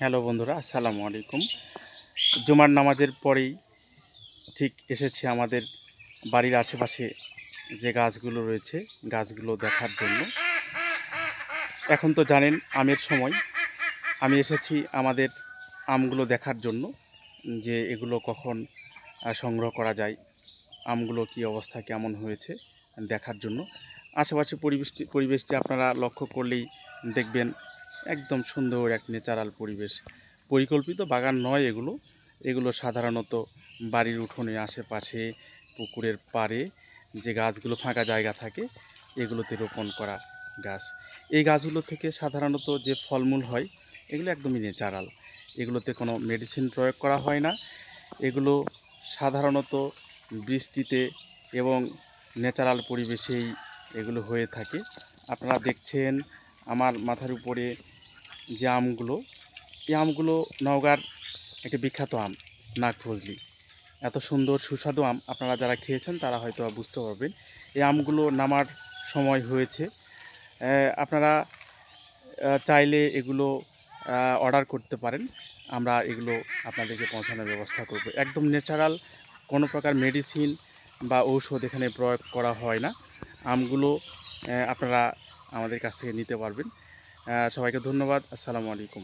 Hello বন্ধুরা, আসসালামু আলাইকুম। জুমার নামাজের পরেই ঠিক এসেছি আমাদের বাড়ির আশেপাশে যে গাছগুলো রয়েছে, গাছগুলো দেখার জন্য। এখন তো জানেন আমের সময়। আমি এসেছি আমাদের আমগুলো দেখার জন্য যে এগুলো কখন সংগ্রহ করা যায়, আমগুলো কী অবস্থা কেমন হয়েছে দেখার জন্য। আশেপাশে পরিবেশটি আপনারা লক্ষ্য করলেই দেখবেন একদম সুন্দর এক ন্যাচারাল পরিবেশ। পরিকল্পিত বাগান নয় এগুলো। এগুলো সাধারণত বাড়ির উঠোনে আশেপাশে পুকুরের পাড়ে যে গাছগুলো ফাঁকা জায়গা থাকে এগুলোতে রোপণ করা গাছ। এই গাছগুলো থেকে সাধারণত যে ফলমূল হয় এগুলো একদমই ন্যাচারাল। এগুলোতে কোনো মেডিসিন প্রয়োগ করা হয় না। এগুলো সাধারণত বৃষ্টিতে এবং ন্যাচারাল পরিবেশেই এগুলো হয়ে থাকে। আপনারা দেখছেন আমার মাথার উপরে যে আমগুলো, এই আমগুলো নওগাঁর একটি বিখ্যাত আম, নাগফজলি। এত সুন্দর সুস্বাদু আম আপনারা যারা খেয়েছেন তারা হয়তো বুঝতে পারবেন। এই আমগুলো নামার সময় হয়েছে। আপনারা চাইলে এগুলো অর্ডার করতে পারেন। আমরা এগুলো আপনাদেরকে পৌঁছানোর ব্যবস্থা করব। একদম ন্যাচারাল, কোনো প্রকার মেডিসিন বা ঔষধ এখানে প্রয়োগ করা হয় না। আমগুলো আপনারা আমাদের কাছ থেকে নিতে পারবেন। সবাইকে ধন্যবাদ। আসসালামু আলাইকুম।